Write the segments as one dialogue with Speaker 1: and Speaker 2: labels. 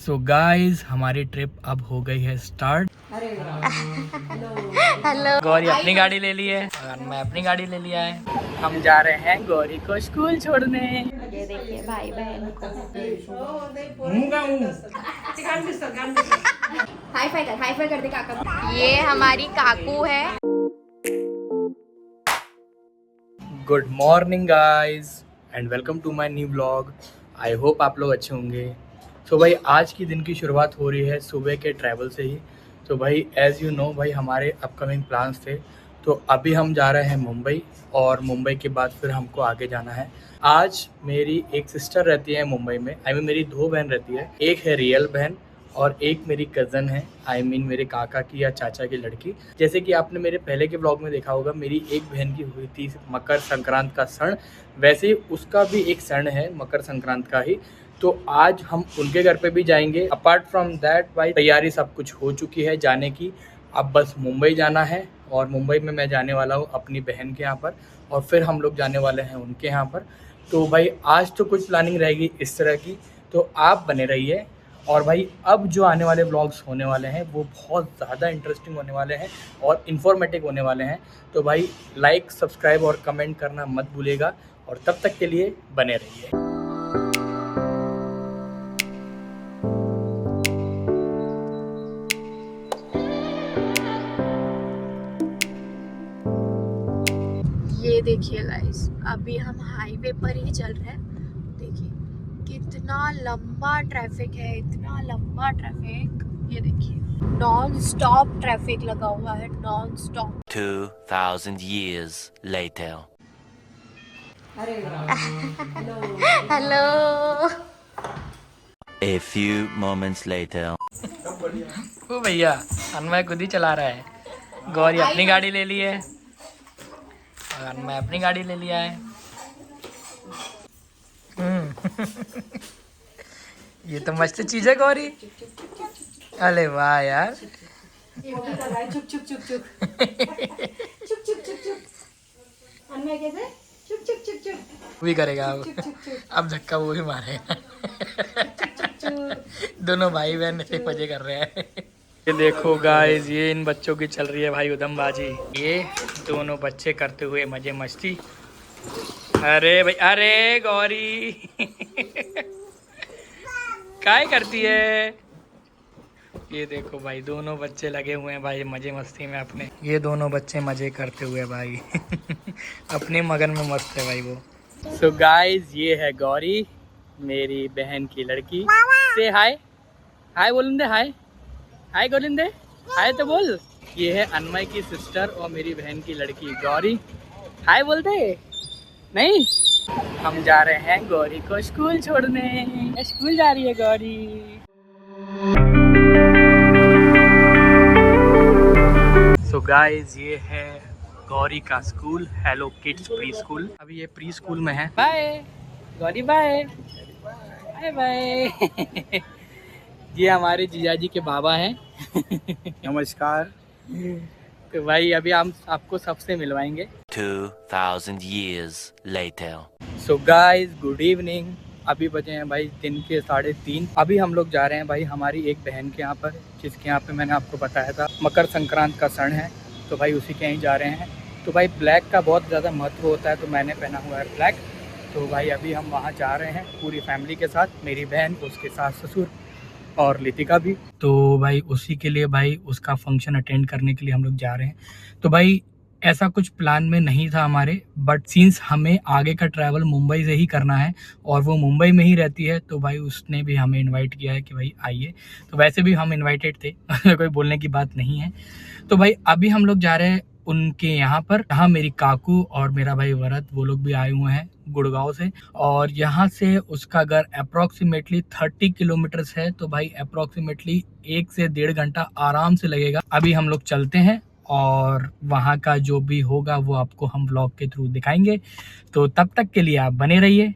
Speaker 1: So guys हमारी trip अब हो गई है स्टार्ट।
Speaker 2: हेलो।
Speaker 1: गौरी अपनी गाड़ी ले ली है और मैं अपनी गाड़ी ले लिया है। हम जा रहे हैं गौरी को स्कूल छोड़ने।
Speaker 2: ये देखिए भाई बहन को हाई फाई कर दे काका। ये हमारी काकू है।
Speaker 1: Good morning guys and welcome to my new vlog. I hope आप लोग अच्छे होंगे। तो भाई आज की दिन की शुरुआत हो रही है सुबह के ट्रैवल से ही। तो भाई एज़ यू नो भाई हमारे अपकमिंग प्लान्स थे। तो अभी हम जा रहे हैं मुंबई और मुंबई के बाद फिर हमको आगे जाना है। आज मेरी एक सिस्टर रहती है मुंबई में। मेरी दो बहन रहती है, एक है रियल बहन और एक मेरी कज़न है। मेरे काका की या चाचा की लड़की। जैसे कि आपने मेरे पहले के ब्लॉग में देखा होगा, मेरी एक बहन की हुई थी मकर संक्रांत का क्षण, वैसे ही उसका भी एक क्षण है मकर संक्रांत का ही। तो आज हम उनके घर पे भी जाएंगे। अपार्ट फ्रॉम दैट भाई तैयारी सब कुछ हो चुकी है जाने की। अब बस मुंबई जाना है और मुंबई में मैं जाने वाला हूँ अपनी बहन के यहाँ पर और फिर हम लोग जाने वाले हैं उनके यहाँ पर। तो भाई आज तो कुछ प्लानिंग रहेगी इस तरह की, तो आप बने रहिए। और भाई अब जो आने वाले व्लॉग्स होने वाले हैं वो बहुत ज़्यादा इंटरेस्टिंग होने वाले हैं और इन्फॉर्मेटिव होने वाले हैं। तो भाई लाइक, सब्सक्राइब और कमेंट करना मत भूलिएगा और तब तक के लिए बने रहिए।
Speaker 2: ये देखिए गाइस, अभी हम हाईवे पर ही चल रहे हैं। देखिए कितना लंबा ट्रैफिक है, इतना लंबा ट्रैफिक। ये देखिए नॉन स्टॉप ट्रैफिक लगा हुआ है, non stop.
Speaker 3: 2000 years later.
Speaker 2: Hello.
Speaker 3: A few moments later.
Speaker 1: ओ भैया अनमय खुद ही चला रहा है। गौरी अपनी गाड़ी ले ली है और मैं अपनी गाड़ी ले लिया है। ये तो मस्त चीज है गौरी। अरे वाह यार।
Speaker 4: चुप चुप चुप चुप चुप चुप चुप चुप अन्य कैसे चुप चुप चुप चुप
Speaker 1: वो भी करेगा अब धक्का वो भी मारेगा। दोनों भाई बहन ऐसे मजे कर रहे हैं। ये देखो गाइस, ये इन बच्चों की चल रही है भाई उधमबाजी। ये दोनों बच्चे करते हुए मजे मस्ती। अरे भाई, अरे गौरी काय करती है। ये देखो भाई दोनों बच्चे लगे हुए हैं भाई मजे मस्ती में अपने। ये दोनों बच्चे मजे करते हुए भाई अपने मगन में मस्त है भाई वो। सो गाइस ये है गौरी, मेरी बहन की लड़की। से हाय, हाय बोलेंगे, हाय हाय गोलिंदे, हाय तो बोल। ये है अनमय की सिस्टर और मेरी बहन की लड़की गौरी। हाय बोलते नहीं। हम जा रहे हैं गौरी को स्कूल छोड़ने। स्कूल जा रही है गौरी। सो गाइस ये है गौरी का school, hello kids pre school. अभी ये प्री स्कूल में है। Bye Gauri, bye bye bye. ये हमारे जीजाजी के बाबा हैं।
Speaker 5: नमस्कार।
Speaker 1: तो भाई अभी हम आपको सबसे मिलवाएंगे।
Speaker 3: 2000 years later.
Speaker 1: So guys good evening. अभी बजे हैं भाई दिन के 3:30। अभी हम लोग जा रहे हैं भाई हमारी एक बहन के यहाँ पर, जिसके यहाँ पे मैंने आपको बताया था मकर संक्रांत का क्षण है। तो भाई उसी के यहीं जा रहे हैं। तो भाई ब्लैक का बहुत ज़्यादा महत्व होता है, तो मैंने पहना हुआ है ब्लैक। तो भाई अभी हम वहाँ जा रहे हैं पूरी फैमिली के साथ, मेरी बहन, उसके सास ससुर और लितिका भी। तो भाई उसी के लिए भाई उसका फंक्शन अटेंड करने के लिए हम लोग जा रहे हैं। तो भाई ऐसा कुछ प्लान में नहीं था हमारे, बट सिंस हमें आगे का ट्रैवल मुंबई से ही करना है और वो मुंबई में ही रहती है, तो भाई उसने भी हमें इनवाइट किया है कि भाई आइए। तो वैसे भी हम इनवाइटेड थे कोई बोलने की बात नहीं है। तो भाई अभी हम लोग जा रहे हैं उनके यहाँ पर। यहाँ मेरी काकू और मेरा भाई वरद, वो लोग भी आए हुए हैं गुड़गांव से। और यहाँ से उसका घर अप्रोक्सीमेटली 30 किलोमीटर्स है। तो भाई अप्रोक्सीमेटली 1 से 1.5 घंटा आराम से लगेगा। अभी हम लोग चलते हैं और वहाँ का जो भी होगा वो आपको हम व्लॉग के थ्रू दिखाएंगे। तो तब तक के लिए आप बने रहिए।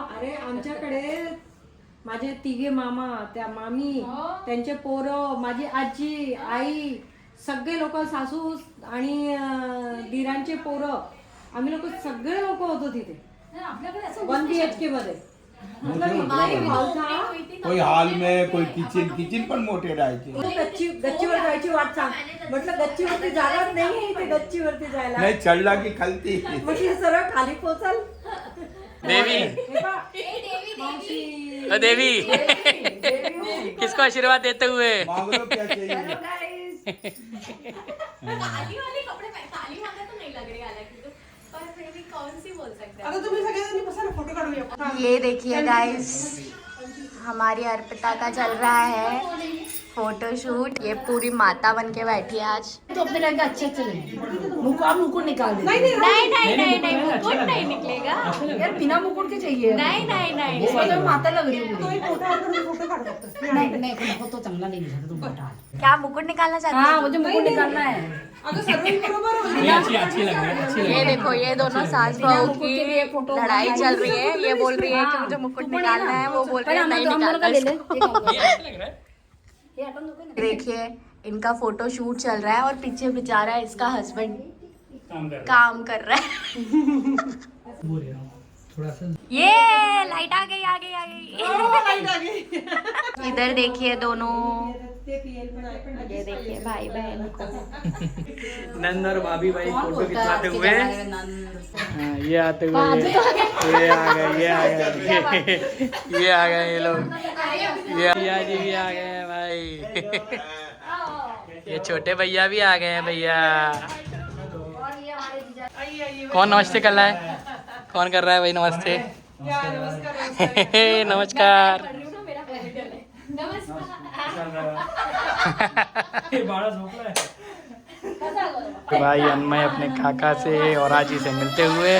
Speaker 4: अरे आमच्याकडे माझे तिघे माझे मामा, त्या मामी, त्यांचे पोरं, माझी आजी, आई, सगळे लोक, सासू आणि दिरांचे पोरं, आम्ही लोक सगळे लोक होतो तिथे 1 BHK मध्ये.
Speaker 5: कोई हॉल में, कोई किचन पण मोठे राहायचे.
Speaker 4: गच्चीवर जायची वाट सांग. म्हटलं गच्चीवरती जागाच नाही इथे गच्चीवरती जायला.
Speaker 5: नाही चढला की खालती.
Speaker 4: म्हटलं सरळ खाली पोचाल.
Speaker 1: देवी देवी किसको आशीर्वाद देते हुए
Speaker 5: मांगलो क्या चाहिए.
Speaker 2: ताली वाले कपड़े पहन, ताली वाले तो नहीं लग रही हालांकि, तो पर फिर भी कौन सी बोल सकते हैं.
Speaker 4: आता तुम्ही सगळ्यांनी बसा फोटो काढूया.
Speaker 2: ये देखिए गाइस, हमारी अर्पिता का चल रहा है फोटोशूट. ये पूरी माता बन के बैठी है आज.
Speaker 6: तो अपने लहंगा अच्छे चले मुकुट निकाल दे.
Speaker 2: नहीं मुकुट नहीं निकलेगा
Speaker 6: यार बिना मुकुट के चाहिए.
Speaker 2: नहीं
Speaker 6: तो माता लग रही है.
Speaker 4: फोटो काढ फक्त.
Speaker 6: नहीं तो चांगला नहीं दिखा तुम बता.
Speaker 2: क्या मुकुट निकालना चाहते
Speaker 6: हाँ
Speaker 2: हो?
Speaker 6: मुझे मुकुट निकालना है.
Speaker 4: अगं सर्व बरोबर.
Speaker 2: ये देखो, ये दोनों सास बहू की लड़ाई चल रही है. ये बोल रही है कि मुझे मुकुट निकालना है, वो बोल रही है नहीं निकालना इसको. देखिए इनका फोटो शूट चल रहा है और पीछे बेचारा इसका हस्बैंड काम कर रहा है. ये लाइट आ गई. इधर देखिए दोनों, ये देखिए भाई बहन.
Speaker 1: नंद और भाभी भाई फोटो खिंचवाते हुए. हाँ, ये आते हुए ये आ गए ये लोग. ये भैया जी भी आ गए हैं भाई. ये छोटे भैया भी आ गए हैं भैया. कौन नमस्ते कर रहा है? कौन कर रहा है भाई नमस्ते? नमस्कार. भाई अन्मय अपने काका से और आजी से मिलते हुए.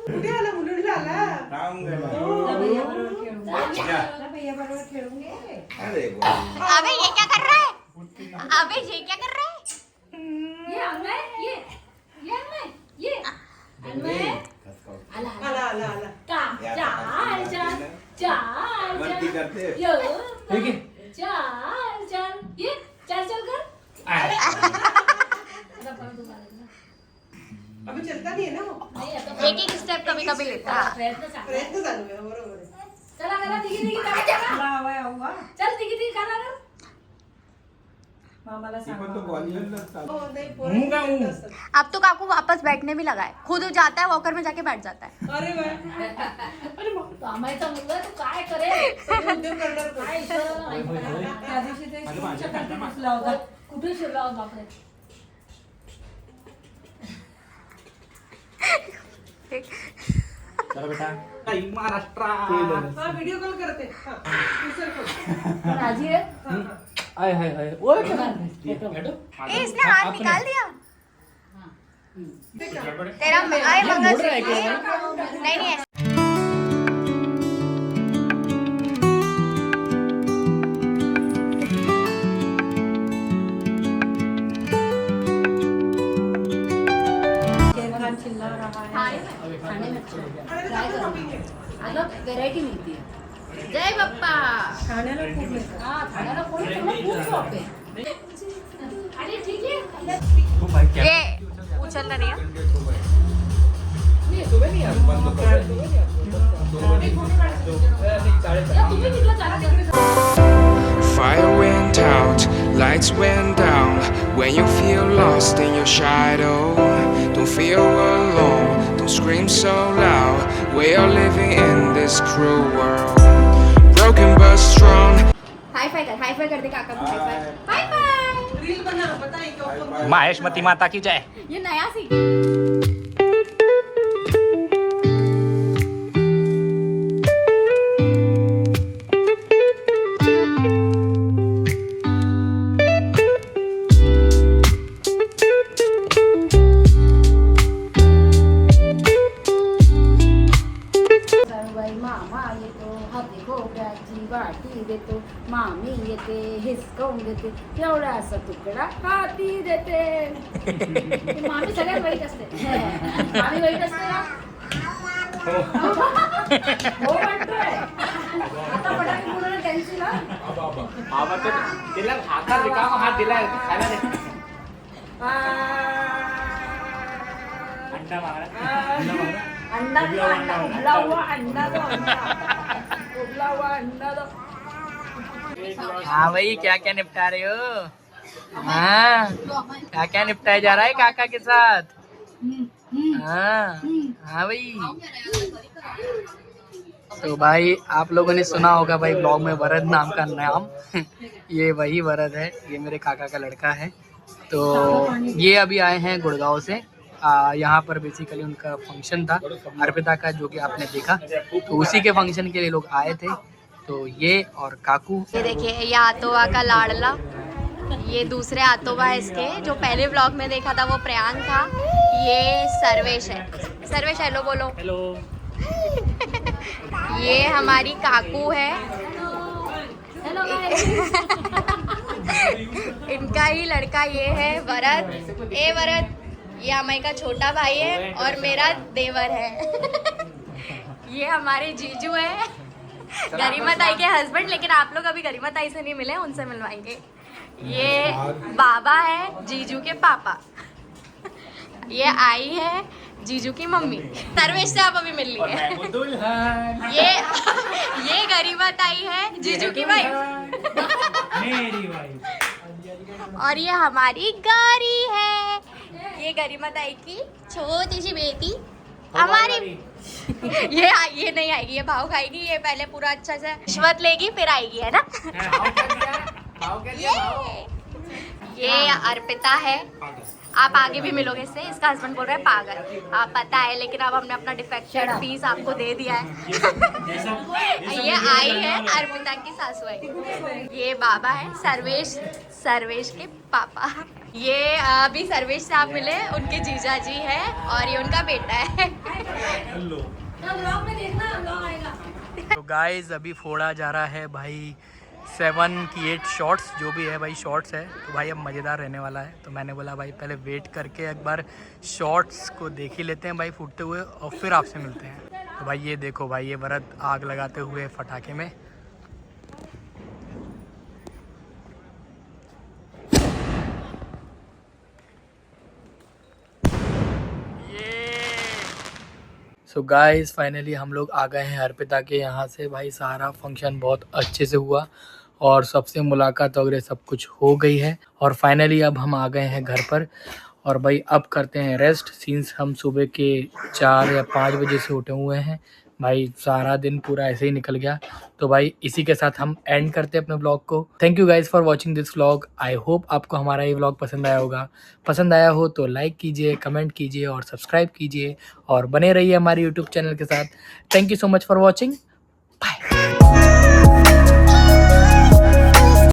Speaker 4: कुठे आला मुलुंडला आला.
Speaker 5: अरे
Speaker 2: अबे ये क्या कर रहा है? अबे ये क्या कर रहा है?
Speaker 5: मस्ती करते.
Speaker 4: अभी चलता नहीं है ना वो.
Speaker 2: एक एक स्टेप कभी कभी लेता है.
Speaker 4: प्रयत्न चालू आहे. बरोबर आहे. मामाला
Speaker 5: ती पण तो कॉलेजला असतात.
Speaker 4: हो, नाही, पोरं असतात.
Speaker 2: अब तो काकू वापस बैठने भी लगा है. खुद जाता है वॉकर में जाके बैठ जाता है.
Speaker 4: अरे वा.
Speaker 6: कामाचा मुलगा तू काय करे.
Speaker 4: उद्योग करणार कोण?
Speaker 6: काय ईश्वराला माहिती आहे.
Speaker 4: त्या दिवशी ते स्कूलच्या खाली बसला होता.
Speaker 6: कुठे शिरला होता बापरे.
Speaker 1: चलो बेटा. महाराष्ट्र.
Speaker 4: हा व्हिडिओ कॉल करते. हा दुसरं कोण?
Speaker 6: राजी आहे.
Speaker 4: हा, हा.
Speaker 1: आय हाय हाय. ओए
Speaker 2: ए, इसने हाथ निकाल दिया. तेरा आए मंगलसूत्र. नहीं ऐसा.
Speaker 4: खान चिल्ला रहा है.
Speaker 6: खाने में अच्छा
Speaker 4: खाण्याला खूप shopping आहे.
Speaker 6: अलग वैरायटी मिलती है. जय बाप्पा.
Speaker 4: खाण्याला खूप मिळतं.
Speaker 6: हाँ खाना कोण खूप शॉप आहे. अरे ठीक है.
Speaker 2: ये उछल रही है.
Speaker 6: तुम्ही तिथलं चालत.
Speaker 7: Fire went out, lights went down. When you feel lost in your shadow, don't feel alone, don't scream so loud. We are living in this cruel world, broken but strong.
Speaker 2: Hi fi कर दे काका को. Hi fi.
Speaker 4: Reel बना बताएं क्यों.
Speaker 1: माहेशमती माता की जय.
Speaker 2: ये नया सी.
Speaker 6: भाई मामा ये तो हाथ देखो क्या है. हाती देतो, मामी येते हिसकावून देते, एवढासा तुकडा हाती देते. ती मामी सगळ्यात वाईट असते. मामी वाईट असते ना. हो म्हणतोय. आता फटाके पूर्ण कॅन्सल हा.
Speaker 1: बाबा तर तिला हातात रिकामा हात दिलाय खायला दे. अंडा मारा.
Speaker 6: अंडा उबला हुआ अंडा दो, उबला हुआ अंडा दो.
Speaker 1: हाँ भाई क्या क्या निपटा रहे हो? हाँ क्या क्या निपटाया जा रहा है काका के साथ? हाँ हाँ भाई. तो भाई आप लोगों ने सुना होगा भाई ब्लॉग में वरद नाम का नाम. ये वही वरद है, ये मेरे काका का लड़का है. तो ये अभी आए हैं गुड़गांव से. यहाँ पर बेसिकली उनका फंक्शन था अर्पिता का, जो कि आपने देखा. तो उसी के फंक्शन के लिए लोग आए थे. तो ये और काकू.
Speaker 2: ये देखिए, ये आतोबा का लाडला, ये दूसरे आतोबा है इसके. जो पहले व्लॉग में देखा था वो प्रयांक था. ये सर्वेश है. सर्वेश हेलो बोलो.
Speaker 1: हेलो.
Speaker 2: ये हमारी काकू है. इनका ही लड़का ये है वरद. ए वरद, ये अमय का छोटा भाई है और मेरा देवर है. ये हमारे जीजू है, गरिमा ताई के हस्बैंड. लेकिन आप लोग अभी गरिमा ताई से नहीं मिले, उनसे मिलवाएंगे. ये बाबा है, जीजू के पापा. ये आई है, जीजू की मम्मी. सर्वेश से आप अभी मिल लिए. ये गरिमा ताई है, जीजू की वाइफ.
Speaker 1: मेरी वाइफ.
Speaker 2: और ये हमारी गारी है. ये गरिमा ताई की छोटी सी बेटी हमारी. ये नहीं आएगी, ये भाव खाएगी. ये पहले पूरा अच्छा से रिश्वत लेगी फिर आएगी, है ना. ये अर्पिता है. आप आगे भी मिलोगे इससे. इसका हस्बैंड बोल रहा है पागल. आप पता है, लेकिन अब हमने अपना डिफेक्टेड पीस आपको दे दिया है. ये आई है अर्पिता की सासू है. ये बाबा है सर्वेश, सर्वेश के पापा. ये अभी सर्वेश से आप मिले, उनके जीजा जी है और ये उनका बेटा है.
Speaker 6: ब्लॉग में देखना, ब्लॉग आएगा.
Speaker 1: तो गाइस अभी फोड़ा जा रहा है भाई 7 की 8 शॉट्स, जो भी है भाई शॉट्स है. तो भाई अब मज़ेदार रहने वाला है. तो मैंने बोला भाई पहले वेट करके एक बार शॉट्स को देख ही लेते हैं भाई फूटते हुए, और फिर आपसे मिलते हैं. तो भाई ये देखो भाई, ये वरद आग लगाते हुए फटाके में. सो गाइस फाइनली हम लोग आ गए हैं अर्पिता के यहाँ से. भाई सारा फंक्शन बहुत अच्छे से हुआ और सबसे मुलाकात वगैरह सब कुछ हो गई है. और फाइनली अब हम आ गए हैं घर पर. और भाई अब करते हैं रेस्ट, सीन्स हम सुबह के 4 या 5 बजे से उठे हुए हैं. भाई सारा दिन पूरा ऐसे ही निकल गया. तो भाई इसी के साथ हम एंड करते हैं अपने व्लॉग को. Thank you guys for watching this vlog. I hope आपको हमारा ये व्लॉग पसंद आया होगा. पसंद आया हो तो लाइक कीजिए, कमेंट कीजिए और सब्सक्राइब कीजिए और बने रहिए हमारे यूट्यूब चैनल के साथ. Thank you so much for watching.